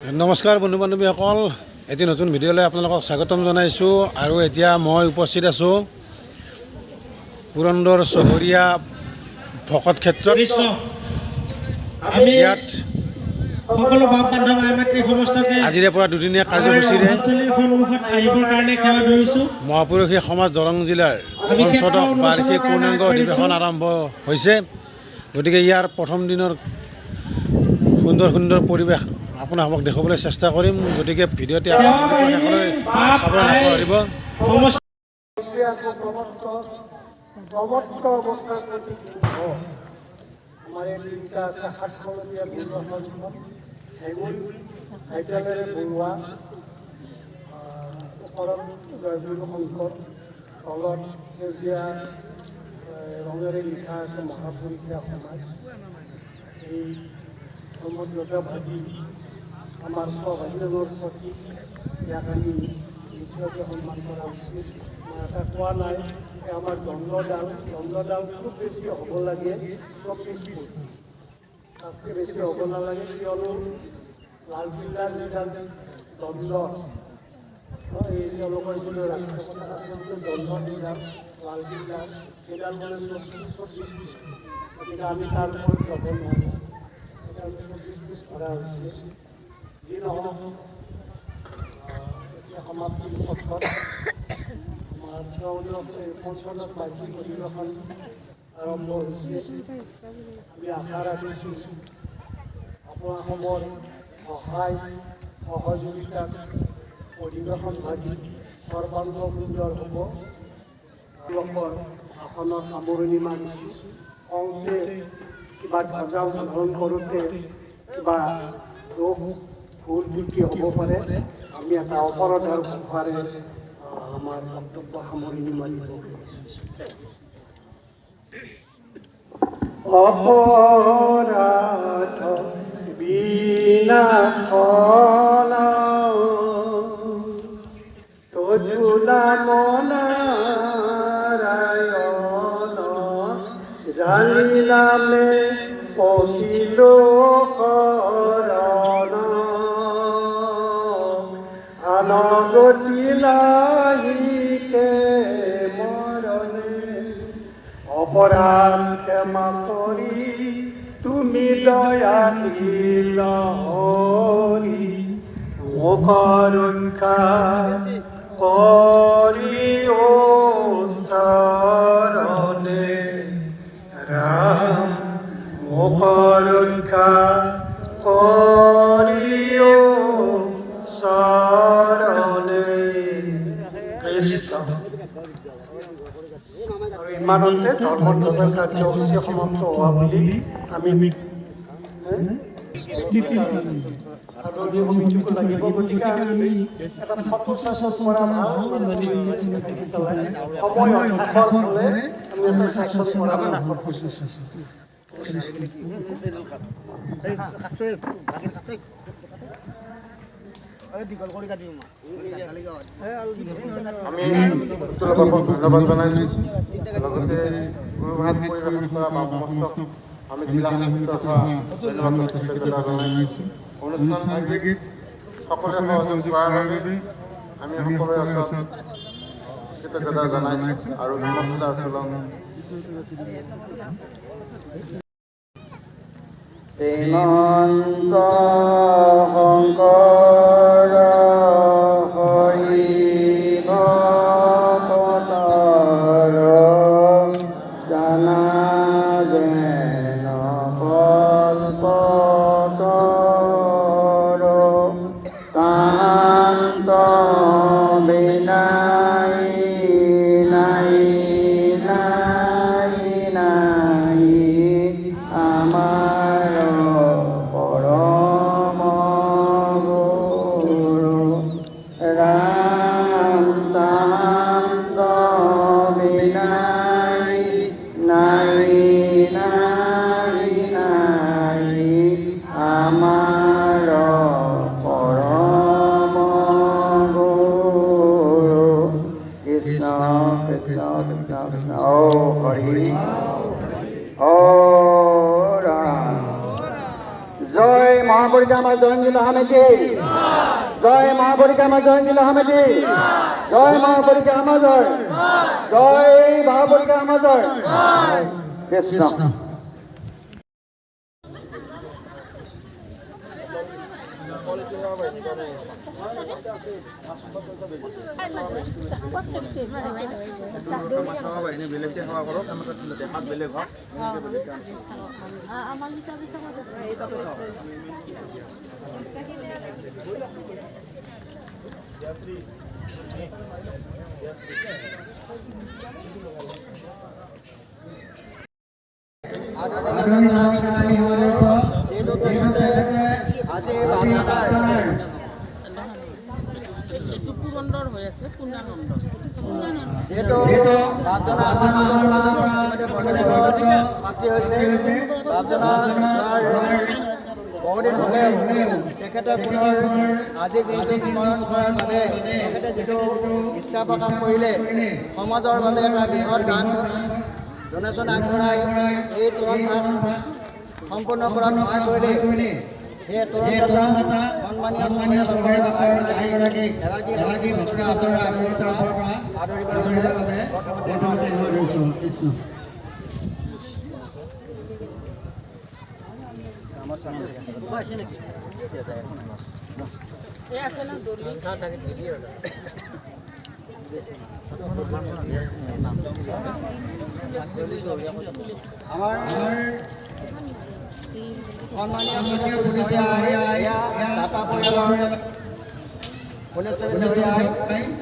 নমস্কাৰ বন্ধু বান্ধৱীসকল, এটি নতুন ভিডিঅ'লৈ আপোনালোকক স্বাগতম জনাইছোঁ। আৰু এতিয়া মই উপস্থিত আছোঁ পুৰন্দৰ চহৰীয়া ভকত ক্ষেত্ৰত। ইয়াত সকলো বাপ বান্ধৱ আইমাতৃ সমস্তকে আজিৰে পৰা দুদিনীয়া কাৰ্যসূচীৰে সন্মুখত আহিবৰ কাৰণে সেৱা ধৰিছোঁ। মহাপুৰুষী সমাজ দৰং জিলাৰ পঞ্চদশ বাৰ্ষিক পূৰ্ণাংগ অধিৱেশন আৰম্ভ হৈছে। গতিকে ইয়াৰ প্ৰথম দিনৰ সুন্দৰ সুন্দৰ পৰিৱেশ আপোনালোকক দেখুৱাবলৈ চেষ্টা কৰিম। গতিকে ভিডিঅ'টি শেষলৈ চাবলৈ নাপাহৰিব। ৰঙেৰে লিখা আছে মহাপুৰুষীয়া সমাজ। এই সমগ্ৰতা ভাবি আমাৰ স্বাভিমানৰ প্ৰতি ইয়াক আমি নিশ্চয়কৈ সন্মান কৰা উচিত। মই এটা কোৱা নাই যে আমাৰ দণ্ডডাল খুব বেছি হ'ব লাগে 24 ফুট, তাতকৈ বেছি হ'ব নালাগে। কিয়নো লালকিল্লাৰ যিডাল দণ্ড, এই তেওঁলোকৰ যিটো ৰাষ্ট্ৰপতি আচলতে দণ্ড যিডাল লালকিল্লাৰ সেইডাল মানে 24 ফুট। গতিকে আমি তাৰ ওপৰত যাব নোৱাৰোঁ, সেইডাল 24 ফুট কৰা হৈছে। যি নহওক এতিয়া সমাপ্তিৰ পথত আমাৰ পঞ্চদশ বাৰ্ষিক অধিৱেশন আৰম্ভ হৈছে। আমি আশা ৰাখিছোঁ আপোনালোকৰ সহায় সহযোগিতাত অধিৱেশন ভাগি সৰ্বাংগ সুন্দৰ হ'ব। তেওঁলোকৰ আসনৰ সামৰণি মাৰিছোঁ। কওঁতে কিবা ধ্বজা উদ্বোধন কৰোঁতে কিবা দোষ ভুল ত্ৰুটি হ'ব পাৰে। আমি এটা অপৰাধৰ ভাষাৰে আমাৰ বক্তব্য সামৰণি মাৰিব অপৰাধ বিনাশন তোলা মনাৰায়ণ জানিলামে পহিল আনগতি লাহিকে মৰণে অপৰাধ ক্ষমা কৰি তুমি দয়াশীল হৰি মোক ৰক্ষা কৰি চৰণে ৰাম মোক ৰক্ষা কৰি ইমানতে ধৰ্মধ্বজাৰ কাৰ্যসূচী সমাপ্ত হোৱা বুলি আমি লাগিব। গতিকে আমি এটা আমি ধন্যবাদ জনাইছোঁ। লগতে গুৰুভাত পৰিৱেশন কৰা বামসমস্তক আমি জিলা জনাইছোঁ। অনুষ্ঠান ভাগিক সকলোৱে সহযোগ কৰাৰ বাবে আমি সকলোৰে ওচৰত কৃতজ্ঞতা জনাইছোঁ আৰু নমস্কাৰ জনাওঁ। শ্ৰীমন্ত শংকৰ হৰি ভকতৰ জানা যেন কল্পতৰ কান্ত বিনাই নাই নাই নাই আমাৰ পৰম মহাপৰিক্ৰমা জয়ঞ্জিল আহমেদি জয় মহাপৰিক্ৰমা জয়ঞ্জিল আহমেদি জয় মহাপৰিক্ৰমা জয় জয় মহাপৰিক্ৰমা জয় কৃষ্ণ যেহেতু বাপজনা প্ৰাপ্তি হৈছে বাপজনা বহুদিন হ'লেও তেখেতে পুনৰ আজি দিনটো স্মৰণ কৰাৰ বাবে তেখেতে যিটো ইচ্ছা প্ৰকাশ কৰিলে সমাজৰ বাবে এটা বৃহৎ দান ডনেশ্যন আগবঢ়াই এই তৰুণ সম্পূৰ্ণ কৰাত সহায় কৰিলে সেই তৰুণ সন্মানীয় এগৰাকী আদৰিবৰ বাবে কৃষ্ণ আমাৰ সন্মানীয় দাতা পৰিয়ালৰ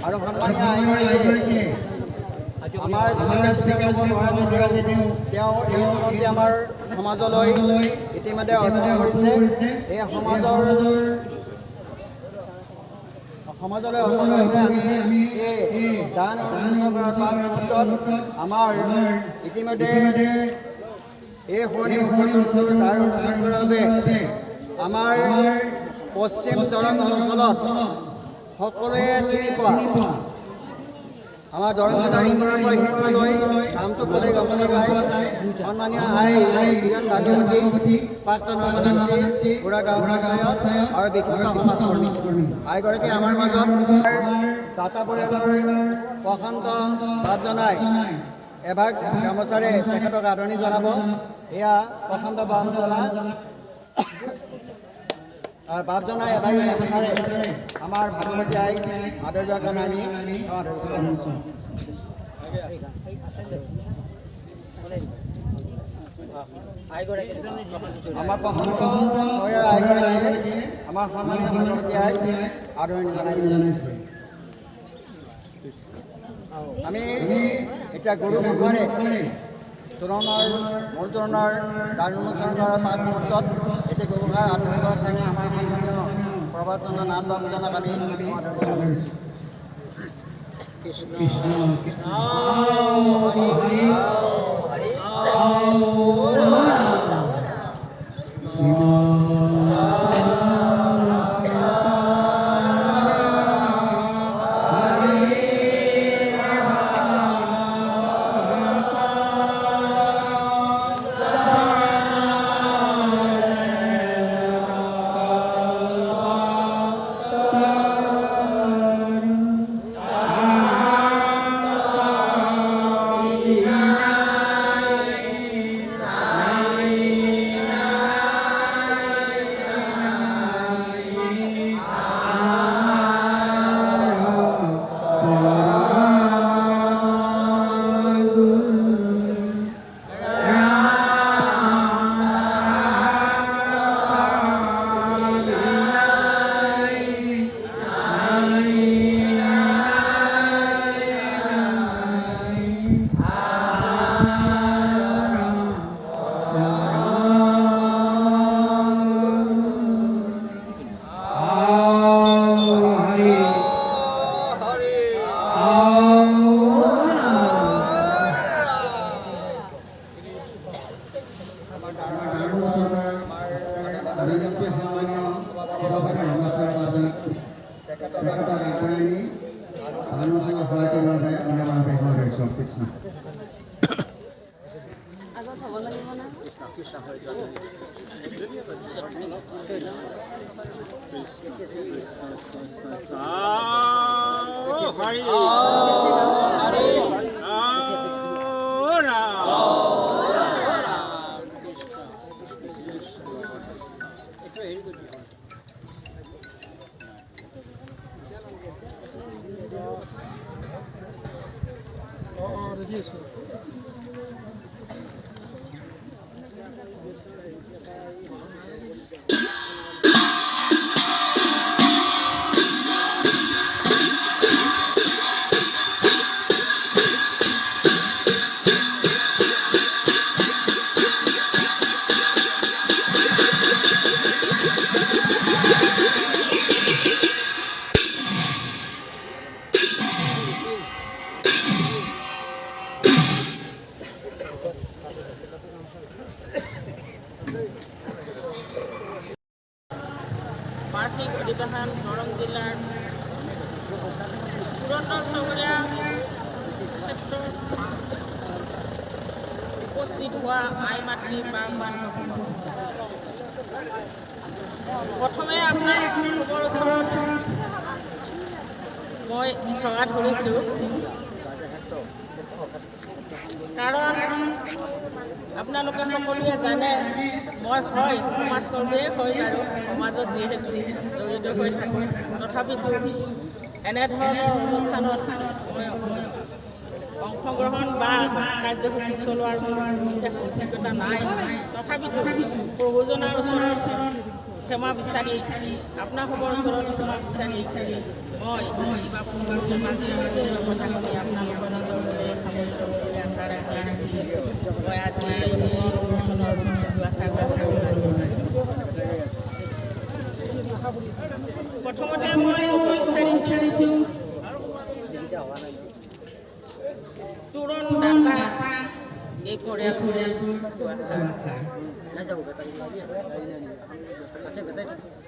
আৰু সন্মানীয় আমাৰ তেওঁ এই মুৰব্বী আমাৰ সমাজলৈ ইতিমধ্যে অৰ্পণ কৰিছে এই সমাজলৈ অৰ্পণ কৰিছে আমি এই দান মুহূৰ্তত আমাৰ ইতিমধ্যে এই শুৱনি মুহূৰ্তটোৰ তাৰ উন্মোচন কৰাৰ বাবে আমাৰ পশ্চিম দৰং অঞ্চলত সকলোৱে চিনি পোৱা আমাৰ দৰং জিলাৰ ইমূৰৰ পৰা সিমূৰলৈ নামটো ক'লে গমনি গায় সন্মানীয় কিৰণ ভাগৱতী প্ৰাক্তন প্ৰধানমন্ত্ৰী বুঢ়া গাঁও পঞ্চায়ত আৰু বিশিষ্ট সমাজকৰ্মী আইগৰাকী আমাৰ মাজত দাতা পৰিয়ালৰ প্ৰশান্ত ভাৱ জনাই এভাগ গামোচাৰে তেখেতক আদৰণি জনাব এয়া প্ৰশান্ত ভাৱ জনা আৰু বাপ জনাই এভাগ গামোচাৰে আমাৰ ভাগৱতী আইক আদৰিবৰ কাৰণে আমি আমাৰ প্ৰশান্ত আইগৰাকীয়ে আমাৰ সন্মানীয় ভাগৱতী আইক আদৰণি জনাইছে আমি এতিয়া গুৰু মুখৰে মূল তৰুণৰ দান উন্মোচন কৰাৰ পাঁচ মুহূৰ্তত এতিয়া গুৰুভাৰ আদৰিবৰ কাৰণে আমাৰ সন্মানীয় প্ৰভাতচন্দ্ৰ নাথ বাবুজনক আমি বাৰ্ষিক অধিৱেশন দৰং জিলাৰ পুৰন্দৰ চহৰীয়া ক্ষেত্ৰত উপস্থিত হোৱা আই মাতৃ বা বান্ধৱীসকল, প্ৰথমে আপোনালোকৰ ওচৰত মই সেৱা ধৰিছোঁ, কাৰণ আপোনালোকে সকলোৱে জানে মই হয় সমাজকৰ্মীয়ে হয় বাৰু, সমাজত যিহেতু জড়িত হৈ থাকোঁ, তথাপিতো এনেধৰণৰ অনুষ্ঠানত মই অংশগ্ৰহণ বা কাৰ্যসূচী চলোৱাৰ বিশেষ অভিজ্ঞতা নাই। তথাপিতো প্ৰভুজনাৰ ওচৰত ক্ষমা বিচাৰি আপোনালোকৰ ওচৰত ক্ষমা বিচাৰি মই কিবা কথাখিনি আপোনালোকৰ ওচৰতে মই আজি প্ৰথমতে মই ক'ব বিচাৰিছোঁ তোৰণ দাতা এই পৰিয়াল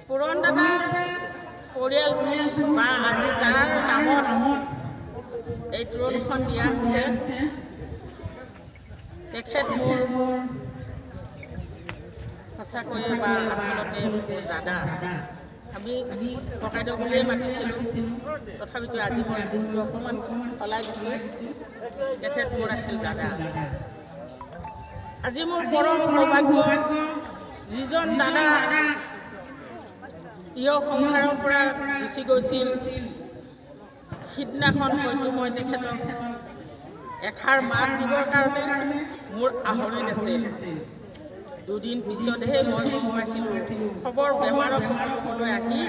পুৰণ দাতা পৰিয়ালটো বা আজি যাৰ নামত এই তোৰণখন দিয়া হৈছে, তেখেত মোৰ সঁচাকৈয়ে বা আচলতে দাদা। আমি ককাইদেউ বুলিয়ে মাতিছিলোঁ, তথাপিতো আজি মই দিনটো অকণমান সলাই দিছোঁ। তেখেত মোৰ আছিল দাদা। আজি মোৰ পৰম সৌভাগ্য, যিজন দাদা ইয় সংসাৰৰ পৰা গুচি গৈছিল, সিদিনাখন হয়তো মই তেখেতক এষাৰ মাত দিবৰ কাৰণে মোৰ আহৰি নাছিল। দুদিন পিছতহে মই গম পাইছিলোঁ, খবৰ বেমাৰৰ খবৰলৈ আহি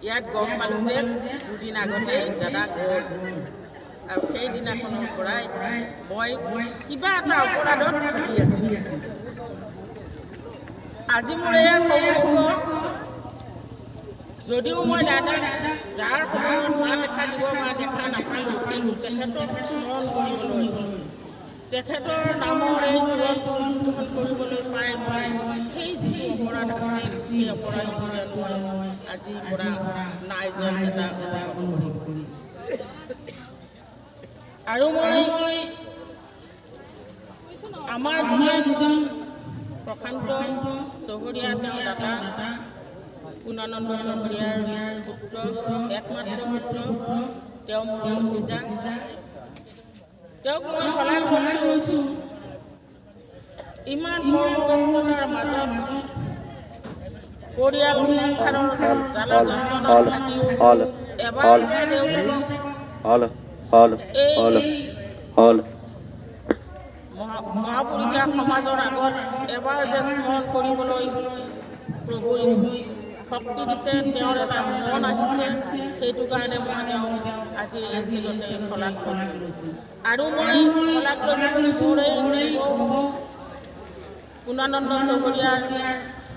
ইয়াত গম পালোঁ যে দুদিন আগতেই দাদা গ'ল। আৰু সেইদিনাখনৰ পৰাই মই কিবা এটা অপৰাধত ভুগি আছিলোঁ। আজি মোৰ এয়া সৌভাগ্য, যদিও মই দাদাক যাৰ সময়ত মা দেখা দিব বা দেখা নাপালোঁ, কিন্তু তেখেতক স্মৰণ কৰিবলৈ, তেখেতৰ নামৰ এই তোৰণখন কৰিবলৈ পাই মই সেই যিটো অপৰাধ আছিল, সেই অপৰাধটো যেন মই আজিৰ পৰা নাই যেন এটা অনুভৱ কৰি। আৰু মই আমাৰ যিজন প্ৰশান্ত চহৰীয়া, তেওঁ দাদা পুৰ্ণানন্দ চহৰীয়াৰ পুত্ৰ, একমাত্ৰ পুত্ৰ, তেওঁ মোৰ ভতিজা। তেওঁক মই শলাগ লৈছোঁ, ইমান কৰ্মব্যস্ততাৰ মাজত পৰিয়াল সংসাৰৰ জ্বালা যন্ত্ৰণাত থাকিও এবাৰ যে তেওঁলোকক মহাপুৰুষীয়া সমাজৰ আগত এবাৰ যে স্মৰণ কৰিবলৈ প্ৰভুই শক্তি দিছে, তেওঁৰ এটা মন আহিছে, সেইটো কাৰণে মই তেওঁক আজি এই চিলতে শলাগ লৈছোঁ। আৰু মই শলাগ লৈছোঁ মোৰেই পুৰ্ণানন্দ চহৰীয়াৰ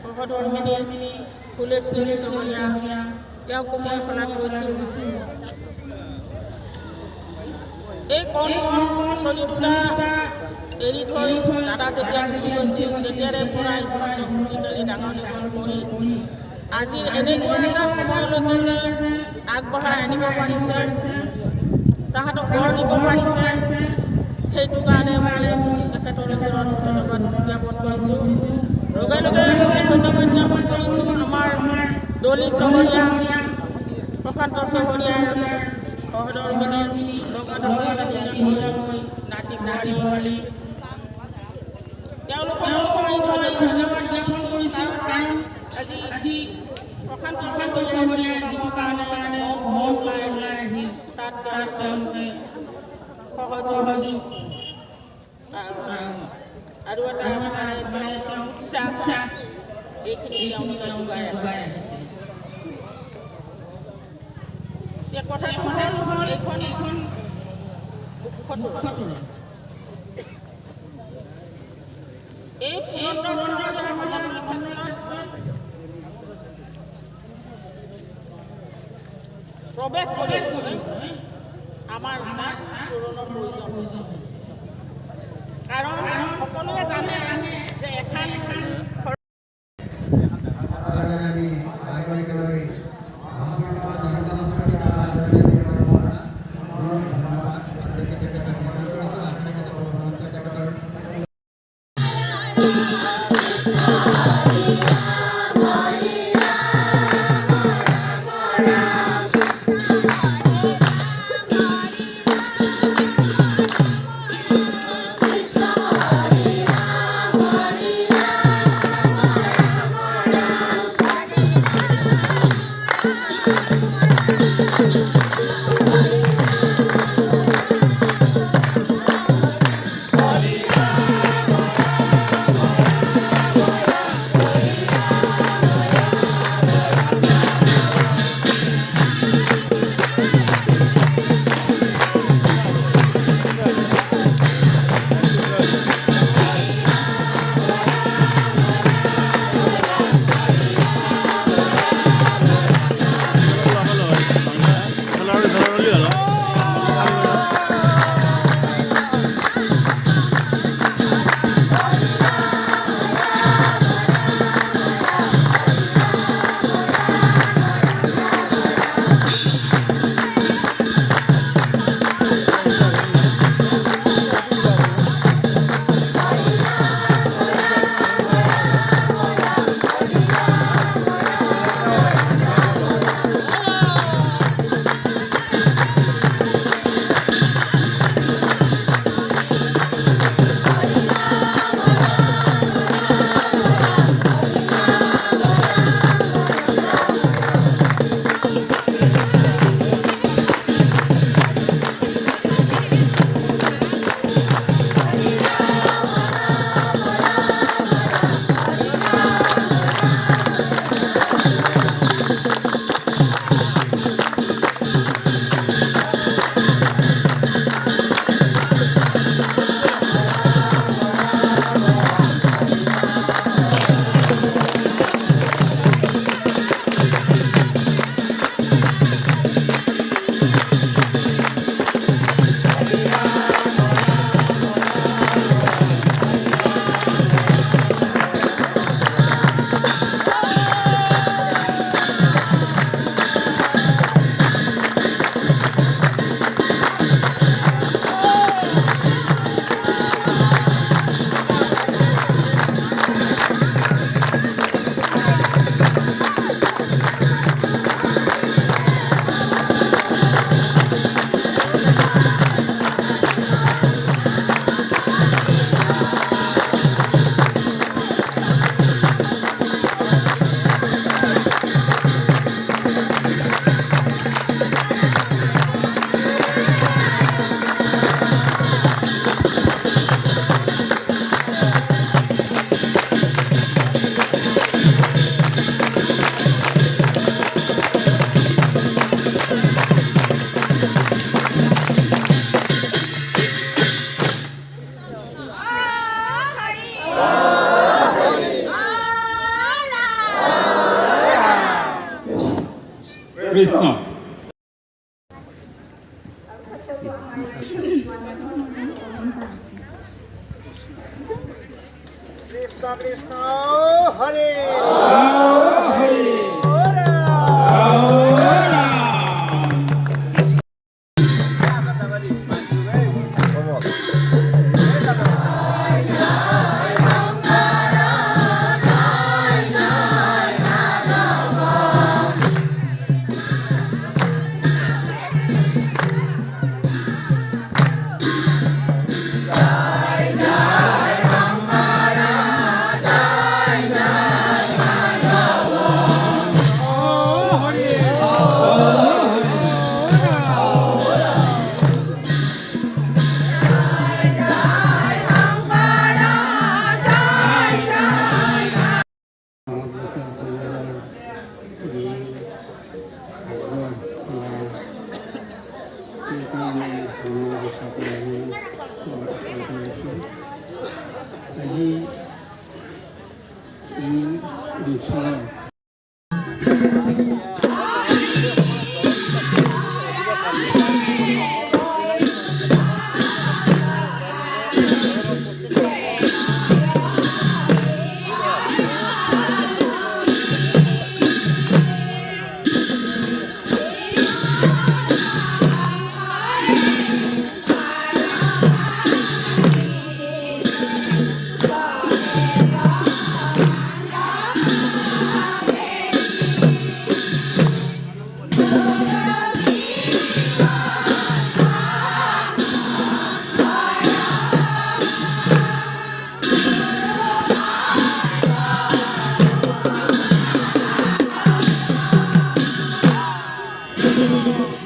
সহধৰ্মিনী ফুলেশ্বৰী চহৰীয়া, তেওঁকো মই শলাগ লৈছোঁ। এই কণ ছোৱালী দুটা এৰি থৈ দাদা যেতিয়া গুচি গৈছিল, তেতিয়াৰে পৰাই ডাঙৰ দীঘল কৰি আজিৰ এনেকুৱা এটা সময়লৈকে যে আগবঢ়াই আনিব পাৰিছে, তাহাঁতক ঘৰ দিব পাৰিছে, সেইটো কাৰণে মই তেখেতৰ ওচৰত ধন্যবাদ জ্ঞাপন কৰিছোঁ। লগে লগে মই ধন্যবাদ জ্ঞাপন কৰিছোঁ আমাৰ দলি চহৰীয়া প্ৰশান্ত চহৰীয়াৰ সহদৰমিনী লগত নাতি ভৰালী তেওঁলোকক ধন্যবাদ জ্ঞাপন কৰিছোঁ কাৰণ আজি প্ৰশান্ত চহৰীয়াই যিবোৰ কাৰণে ওলাই আহি তাত তেওঁলোকে সহযোগ আৰু এটা উৎসাহ এইখিনি তেওঁলোকে যোগাই আছে এতিয়া কথাটো হ'ল এইখন এই প্ৰৱেশ কৰি আমাৰ পূৰণৰ প্ৰয়োজন হৈছে কাৰণ সকলোৱে জানে যে এখন কৃষ্ণ কৃষ্ণ কৃষ্ণ হৰে ভকত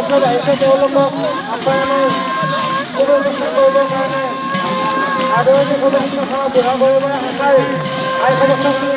বৈষ্ণৱ আহিছে তেওঁলোকক আপ্যায়নে সুব্যৱস্থা কৰিবৰ কাৰণে আদৰণি সুব্যৱস্থাখনক বুঢ়া কৰিবলৈ সঁচাই আই সদস্য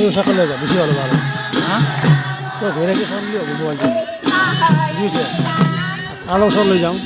এই ওচৰলৈ লৈ যাওঁ বেছি ভাল হ'ব আৰু তই ঘূৰাই চাম বুলি হ'ব মোবাইলটো বুজিছে আৰু ওচৰত লৈ যাওঁ